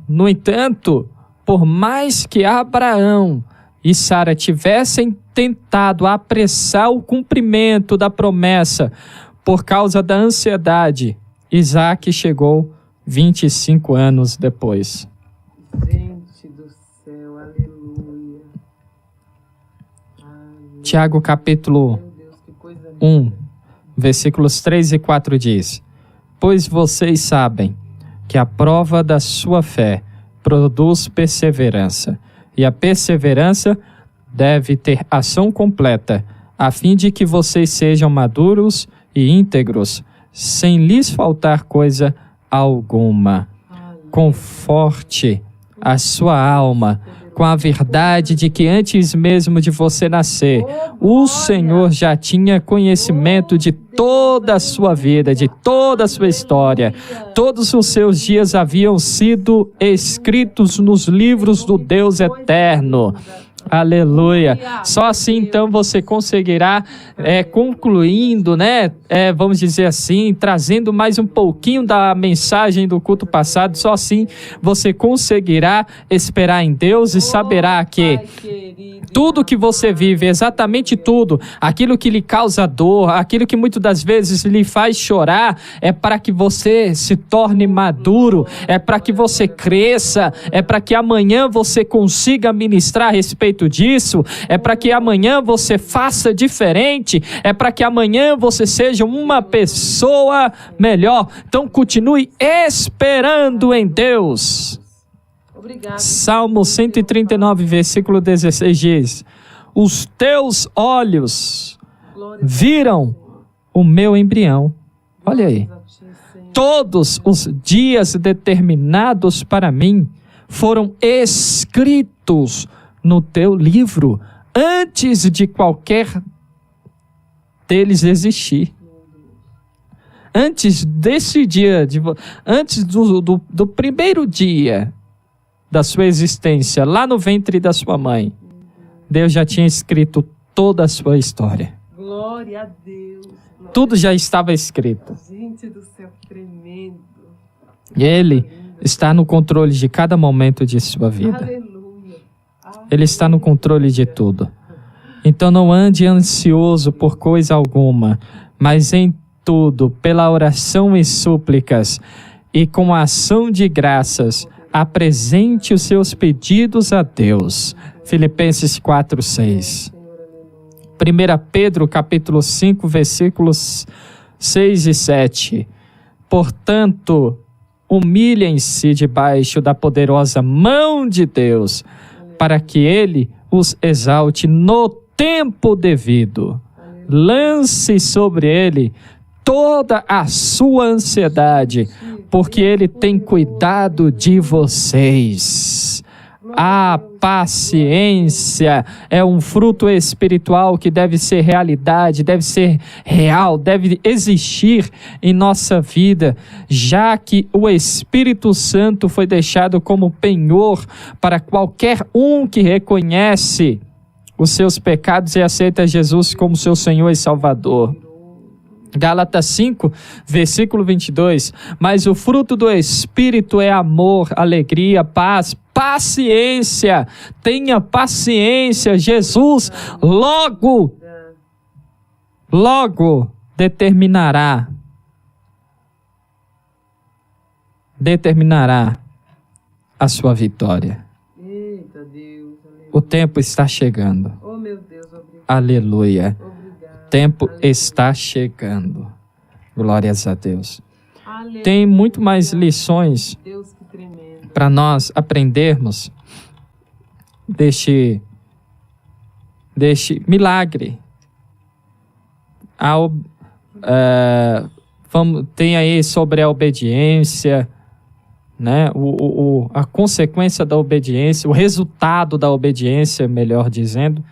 No entanto, por mais que Abraão e Sara tivessem tentado apressar o cumprimento da promessa por causa da ansiedade, Isaac chegou 25 anos depois. Gente do céu, aleluia. Tiago capítulo Meu Deus, que coisa linda. 1, versículos 3 e 4 diz: Pois vocês sabem que a prova da sua fé produz perseverança, e a perseverança deve ter ação completa, a fim de que vocês sejam maduros e íntegros, sem lhes faltar coisa alguma. Conforte a sua alma com a verdade de que antes mesmo de você nascer, o Senhor já tinha conhecimento de toda a sua vida, de toda a sua história. Todos os seus dias haviam sido escritos nos livros do Deus eterno. Aleluia. Só assim então você conseguirá, concluindo, vamos dizer assim, trazendo mais um pouquinho da mensagem do culto passado, só assim você conseguirá esperar em Deus e saberá que tudo que você vive, exatamente tudo, aquilo que lhe causa dor, aquilo que muitas das vezes lhe faz chorar, é para que você se torne maduro, é para que você cresça, é para que amanhã você consiga ministrar a respeito disso, é para que amanhã você faça diferente, é para que amanhã você seja uma pessoa melhor. Então continue esperando em Deus. Obrigado. Salmo 139, versículo 16 diz: os teus olhos viram o meu embrião. Olha aí. Todos os dias determinados para mim foram escritos no teu livro, antes de qualquer deles existir. Antes desse dia, antes do primeiro dia da sua existência, lá no ventre da sua mãe, Deus já tinha escrito toda a sua história. Glória a Deus. Tudo já estava escrito. Gente do céu, tremendo. Ele está no controle de cada momento de sua vida. Aleluia. Ele está no controle de tudo. Então não ande ansioso por coisa alguma, mas em tudo, pela oração e súplicas, e com a ação de graças, apresente os seus pedidos a Deus. Filipenses 4:6. 1 Pedro capítulo 5, versículos 6 e 7. Portanto, humilhem-se debaixo da poderosa mão de Deus, para que Ele os exalte no tempo devido. Lance sobre Ele toda a sua ansiedade, porque Ele tem cuidado de vocês. A paciência é um fruto espiritual que deve ser realidade, deve ser real, deve existir em nossa vida, já que o Espírito Santo foi deixado como penhor para qualquer um que reconhece os seus pecados e aceita Jesus como seu Senhor e Salvador. Gálatas 5, versículo 22. Mas o fruto do Espírito é amor, alegria, paz, paciência. Tenha paciência. Jesus logo determinará a sua vitória. Eita Deus. O tempo está chegando. Oh meu Deus, obrigado. Aleluia. Obrigado. O tempo está chegando. Glórias a Deus. Aleluia. Tem muito mais lições Deus, que tremendo. para nós aprendermos deste milagre. Tem aí sobre a obediência, né? A consequência da obediência, o resultado da obediência, melhor dizendo.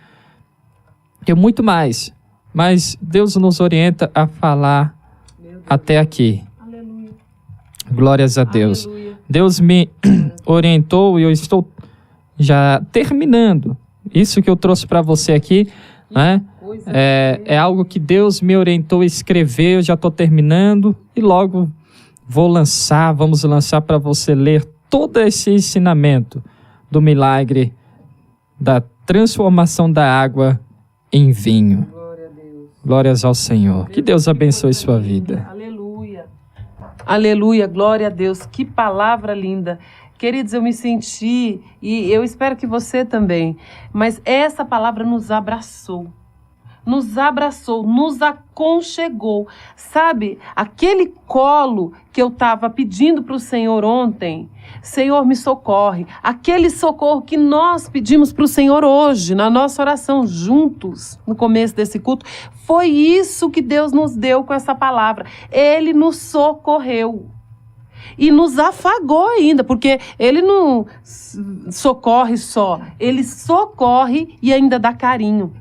Tem muito mais, mas Deus nos orienta a falar até aqui. Aleluia. Glórias a Deus. Aleluia. Deus me orientou e eu estou já terminando. Isso que eu trouxe para você aqui, né? É algo que Deus me orientou a escrever, eu já estou terminando e logo vamos lançar para você ler todo esse ensinamento do milagre da transformação da água em vinho. Glória a Deus. Glórias ao Senhor. Que Deus abençoe sua vida. Aleluia. Aleluia, glória a Deus. Que palavra linda. Queridos, eu me senti, e eu espero que você também, mas essa palavra nos abraçou, nos aconchegou. Sabe, aquele colo que eu estava pedindo para o Senhor ontem, Senhor, me socorre. Aquele socorro que nós pedimos para o Senhor hoje, na nossa oração juntos, no começo desse culto, foi isso que Deus nos deu com essa palavra. Ele nos socorreu. e nos afagou ainda, porque ele não socorre só, ele socorre e ainda dá carinho,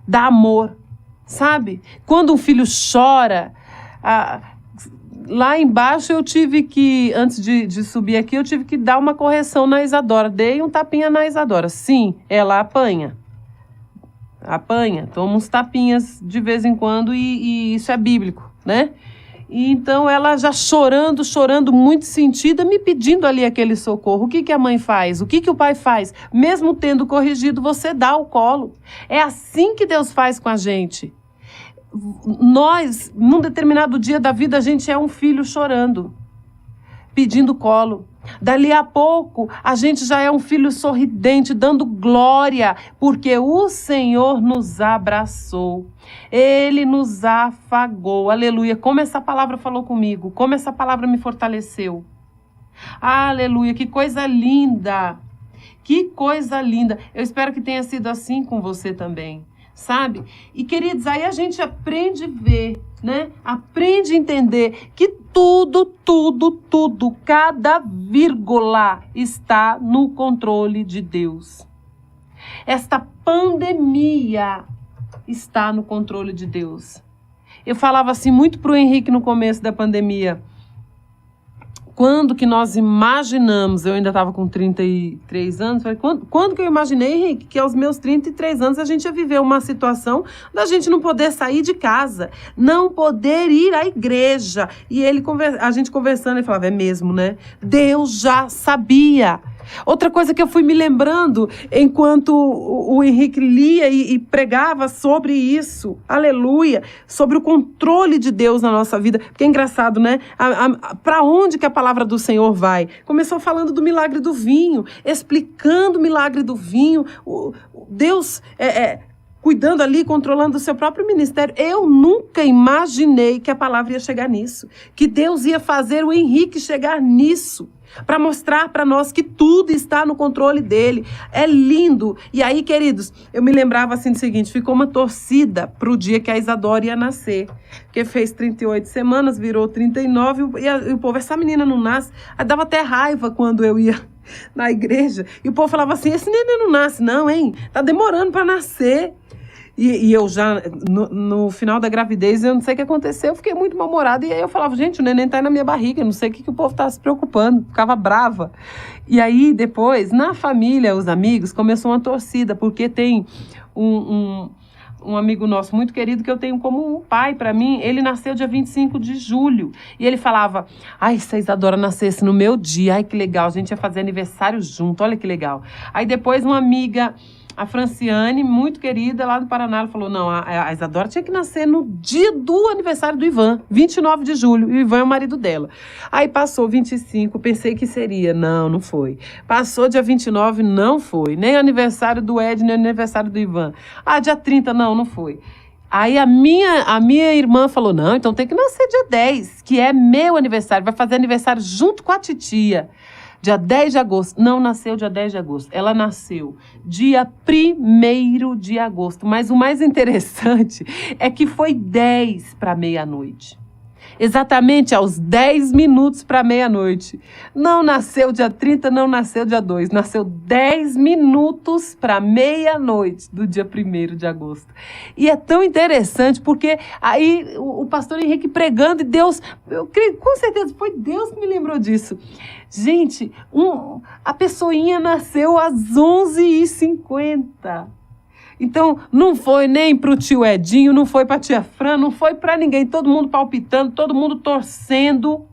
dá amor, sabe? Quando um filho chora, lá embaixo eu tive que, antes de subir aqui, eu tive que dar uma correção na Isadora, dei um tapinha na Isadora, sim, ela apanha, toma uns tapinhas de vez em quando e isso é bíblico, né? E então ela já chorando, muito sentida, me pedindo ali aquele socorro. O que a mãe faz? O que o pai faz? Mesmo tendo corrigido, você dá o colo. É assim que Deus faz com a gente. Nós, num determinado dia da vida, a gente é um filho chorando, pedindo colo. Dali a pouco, a gente já é um filho sorridente, dando glória, porque o Senhor nos abraçou. Ele nos afagou. Aleluia. Como essa palavra falou comigo, como essa palavra me fortaleceu. Aleluia. Que coisa linda. Que coisa linda. Eu espero que tenha sido assim com você também, sabe? E, queridos, aí a gente aprende a ver, né? Aprende a entender que tudo, cada vírgula está no controle de Deus. Esta pandemia está no controle de Deus. Eu falava assim muito para o Henrique no começo da pandemia. Quando que nós imaginamos, eu ainda estava com 33 anos, falei, quando que eu imaginei, Henrique, que aos meus 33 anos a gente ia viver uma situação da gente não poder sair de casa, não poder ir à igreja. E a gente conversando, ele falava, é mesmo, né? Deus já sabia. Outra coisa que eu fui me lembrando enquanto o Henrique lia e pregava sobre isso, aleluia, sobre o controle de Deus na nossa vida, porque é engraçado, né? Para onde que a palavra do Senhor vai? Começou falando do milagre do vinho, explicando o milagre do vinho, Deus cuidando ali, controlando o seu próprio ministério. Eu nunca imaginei que a palavra ia chegar nisso, que Deus ia fazer o Henrique chegar nisso, para mostrar para nós que tudo está no controle dele. É lindo. E aí, queridos, eu me lembrava assim do seguinte, ficou uma torcida para o dia que a Isadora ia nascer, porque fez 38 semanas, virou 39, e o povo, essa menina não nasce. Aí dava até raiva quando eu ia na igreja, e o povo falava assim, esse neném não nasce não, hein? Tá demorando para nascer. E eu já, no final da gravidez, eu não sei o que aconteceu, eu fiquei muito mal-humorada. E aí eu falava, gente, o neném tá aí na minha barriga, não sei o que o povo tá se preocupando. Ficava brava. E aí, depois, na família, os amigos, começou uma torcida, porque tem um amigo nosso muito querido que eu tenho como um pai para mim. Ele nasceu dia 25 de julho. E ele falava, ai, se a Isadora nascesse no meu dia, ai, que legal, a gente ia fazer aniversário junto, olha que legal. Aí depois uma amiga, a Franciane, muito querida, lá do Paraná, ela falou, não, a Isadora tinha que nascer no dia do aniversário do Ivan, 29 de julho, e o Ivan é o marido dela. Aí passou 25, pensei que seria, não foi. Passou dia 29, não foi. Nem aniversário do Ed, nem aniversário do Ivan. Ah, dia 30, não foi. Aí a minha irmã falou, não, então tem que nascer dia 10, que é meu aniversário, vai fazer aniversário junto com a titia. Dia 10 de agosto. Não nasceu dia 10 de agosto. Ela nasceu dia 1º de agosto. Mas o mais interessante é que foi 10 para meia-noite. Exatamente aos 10 minutos para meia-noite. Não nasceu dia 30, não nasceu dia 2. Nasceu 10 minutos para meia-noite do dia 1º de agosto. E é tão interessante porque aí o pastor Henrique pregando e Deus, eu creio, com certeza foi Deus que me lembrou disso. Gente, a pessoinha nasceu às 11h50. Então, não foi nem para o tio Edinho, não foi para a tia Fran, não foi para ninguém. Todo mundo palpitando, todo mundo torcendo.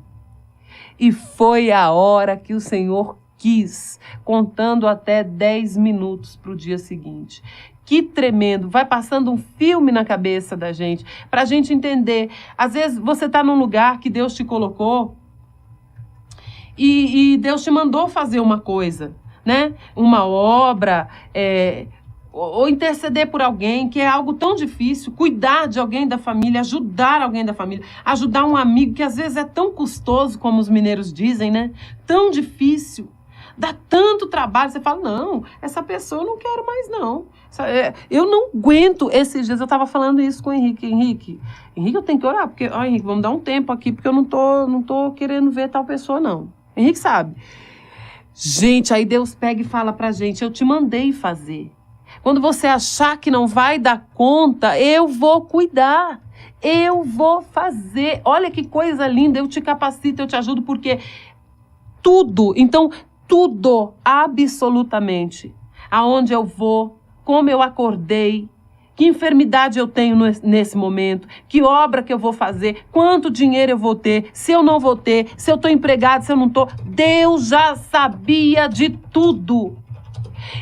E foi a hora que o Senhor quis, contando até 10 minutos para o dia seguinte. Que tremendo, vai passando um filme na cabeça da gente, para a gente entender. Às vezes você está num lugar que Deus te colocou e Deus te mandou fazer uma coisa, né? Uma obra, ou interceder por alguém, que é algo tão difícil, cuidar de alguém da família, ajudar alguém da família, ajudar um amigo, que às vezes é tão custoso, como os mineiros dizem, né? Tão difícil. Dá tanto trabalho, você fala, não, essa pessoa eu não quero mais não. Eu não aguento. Esses dias eu estava falando isso com o Henrique. Henrique, eu tenho que orar, porque, Henrique, vamos dar um tempo aqui, porque eu não tô querendo ver tal pessoa não. Henrique sabe. Gente, aí Deus pega e fala pra gente, eu te mandei fazer. Quando você achar que não vai dar conta, eu vou cuidar. Eu vou fazer. Olha que coisa linda, eu te capacito, eu te ajudo, porque tudo, então tudo, absolutamente, aonde eu vou, como eu acordei, que enfermidade eu tenho nesse momento, que obra que eu vou fazer, quanto dinheiro eu vou ter, se eu não vou ter, se eu estou empregado, se eu não estou. Deus já sabia de tudo.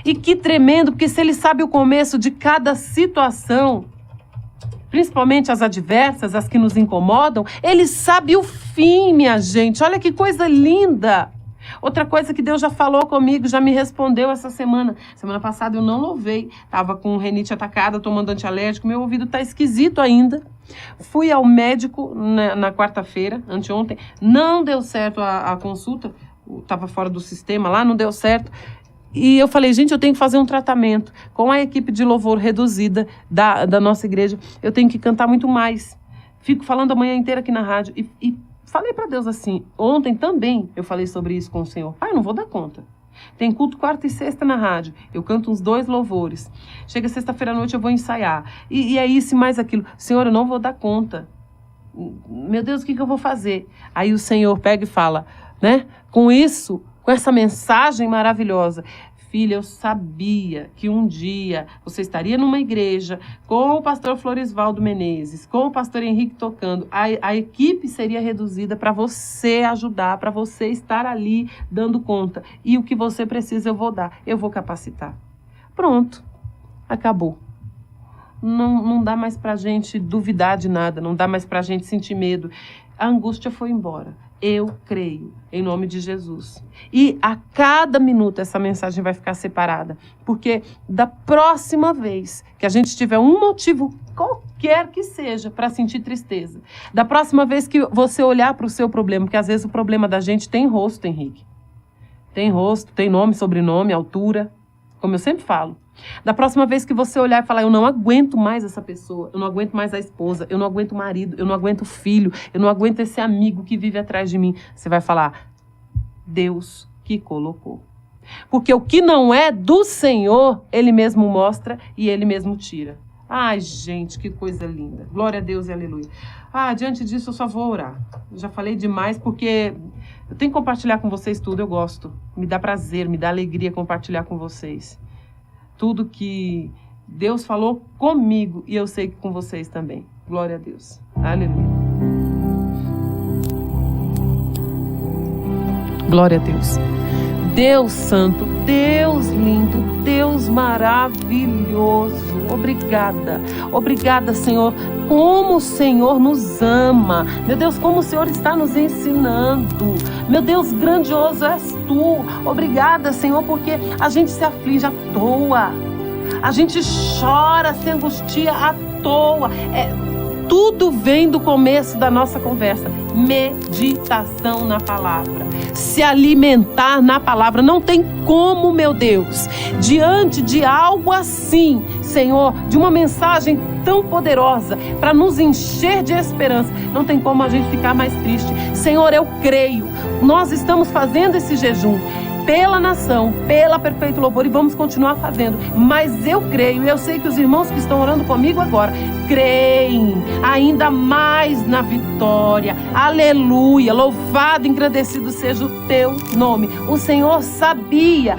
E que tremendo, porque se Ele sabe o começo de cada situação, principalmente as adversas, as que nos incomodam, Ele sabe o fim, minha gente. Olha que coisa linda. Outra coisa que Deus já falou comigo, já me respondeu essa semana. Semana passada eu não louvei, estava com rinite atacada, tomando antialérgico, meu ouvido está esquisito ainda. Fui ao médico na quarta-feira, anteontem, não deu certo a consulta, estava fora do sistema lá, não deu certo. E eu falei, gente, eu tenho que fazer um tratamento. Com a equipe de louvor reduzida da nossa igreja, eu tenho que cantar muito mais. Fico falando a manhã inteira aqui na rádio e falei para Deus assim, ontem também eu falei sobre isso com o Senhor. Pai, eu não vou dar conta. Tem culto quarta e sexta na rádio, eu canto uns 2 louvores. Chega sexta-feira à noite, eu vou ensaiar. E é isso e mais aquilo. Senhor, eu não vou dar conta. Meu Deus, o que eu vou fazer? Aí o Senhor pega e fala, né? Com isso, com essa mensagem maravilhosa. Filha, eu sabia que um dia você estaria numa igreja com o pastor Florisvaldo Menezes, com o pastor Henrique tocando. A equipe seria reduzida para você ajudar, para você estar ali dando conta. E o que você precisa eu vou dar, eu vou capacitar. Pronto, acabou. Não dá mais para a gente duvidar de nada, não dá mais para a gente sentir medo. A angústia foi embora. Eu creio, em nome de Jesus. E a cada minuto essa mensagem vai ficar separada. Porque da próxima vez que a gente tiver um motivo qualquer que seja para sentir tristeza, da próxima vez que você olhar para o seu problema, porque às vezes o problema da gente tem rosto, Henrique. Tem rosto, tem nome, sobrenome, altura, como eu sempre falo. Da próxima vez que você olhar e falar, eu não aguento mais essa pessoa, eu não aguento mais a esposa, eu não aguento o marido, eu não aguento o filho, eu não aguento esse amigo que vive atrás de mim, você vai falar, Deus que colocou. Porque o que não é do Senhor, Ele mesmo mostra e Ele mesmo tira. Ai, gente, que coisa linda. Glória a Deus e aleluia. Diante disso eu só vou orar. Eu já falei demais porque eu tenho que compartilhar com vocês tudo, eu gosto. Me dá prazer, me dá alegria compartilhar com vocês. Tudo que Deus falou comigo e eu sei que com vocês também. Glória a Deus. Aleluia. Glória a Deus. Deus santo, Deus lindo, Deus maravilhoso. Obrigada. Obrigada, Senhor. Como o Senhor nos ama. Meu Deus, como o Senhor está nos ensinando. Meu Deus, grandioso és Tu. Obrigada, Senhor, porque a gente se aflige à toa. A gente chora, se angustia à toa. Tudo vem do começo da nossa conversa. Meditação na palavra. Se alimentar na palavra. Não tem como, meu Deus, diante de algo assim, Senhor, de uma mensagem tão poderosa para nos encher de esperança, não tem como a gente ficar mais triste. Senhor, eu creio. Nós estamos fazendo esse jejum pela nação, pela Perpétuo Louvor, e vamos continuar fazendo. Mas eu creio, e eu sei que os irmãos que estão orando comigo agora creem ainda mais na vitória. Aleluia, louvado, engrandecido seja o Teu nome. O Senhor sabia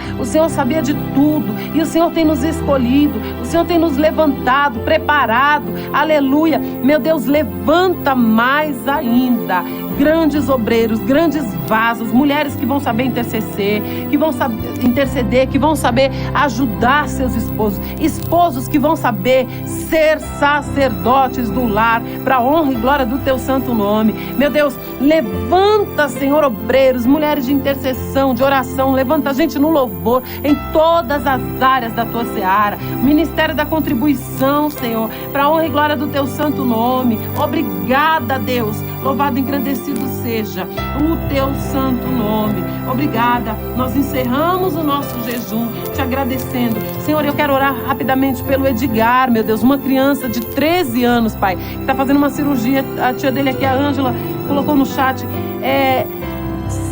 de tudo, e o Senhor tem nos escolhido, o Senhor tem nos levantado, preparado. Aleluia, meu Deus, levanta mais ainda grandes obreiros, grandes vasos, mulheres que vão saber interceder, que vão saber ajudar seus esposos, esposos que vão saber ser sacerdotes do lar, para a honra e glória do Teu santo nome. Meu Deus, levanta, Senhor, obreiros, mulheres de intercessão, de oração, levanta a gente no louvor, em todas as áreas da Tua seara, Ministério da Contribuição, Senhor, para a honra e glória do Teu santo nome. Obrigada, Deus. Louvado e engrandecido seja o teu santo nome. Obrigada. Nós encerramos o nosso jejum te agradecendo. Senhor, eu quero orar rapidamente pelo Edgar, meu Deus, uma criança de 13 anos, Pai, que está fazendo uma cirurgia. A tia dele aqui, a Ângela, colocou no chat,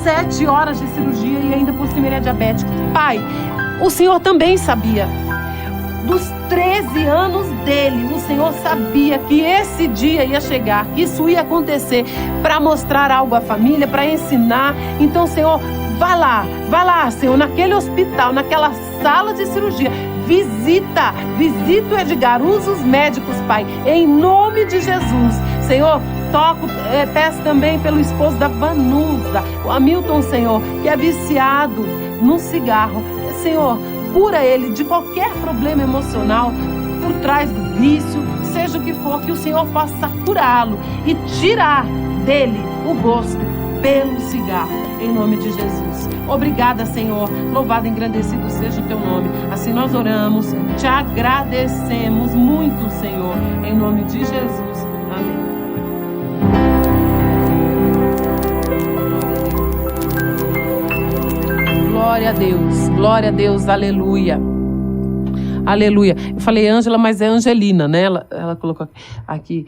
7 horas de cirurgia e ainda por cima ele é diabético. Pai, o Senhor também sabia. Dos 13 anos dele, o Senhor sabia que esse dia ia chegar, que isso ia acontecer, para mostrar algo à família, para ensinar. Então, Senhor, vai lá, Senhor, naquele hospital, naquela sala de cirurgia, visita o Edgar, usa os médicos, Pai, em nome de Jesus. Senhor, peço também pelo esposo da Vanusa, o Hamilton, Senhor, que é viciado no cigarro. Senhor, cura ele de qualquer problema emocional, por trás do vício, seja o que for, que o Senhor possa curá-lo e tirar dele o gosto pelo cigarro, em nome de Jesus. Obrigada, Senhor, louvado e engrandecido seja o teu nome. Assim nós oramos, te agradecemos muito, Senhor, em nome de Jesus. Amém. Glória a Deus, aleluia. Aleluia. Eu falei Ângela, mas é Angelina, né? Ela colocou aqui.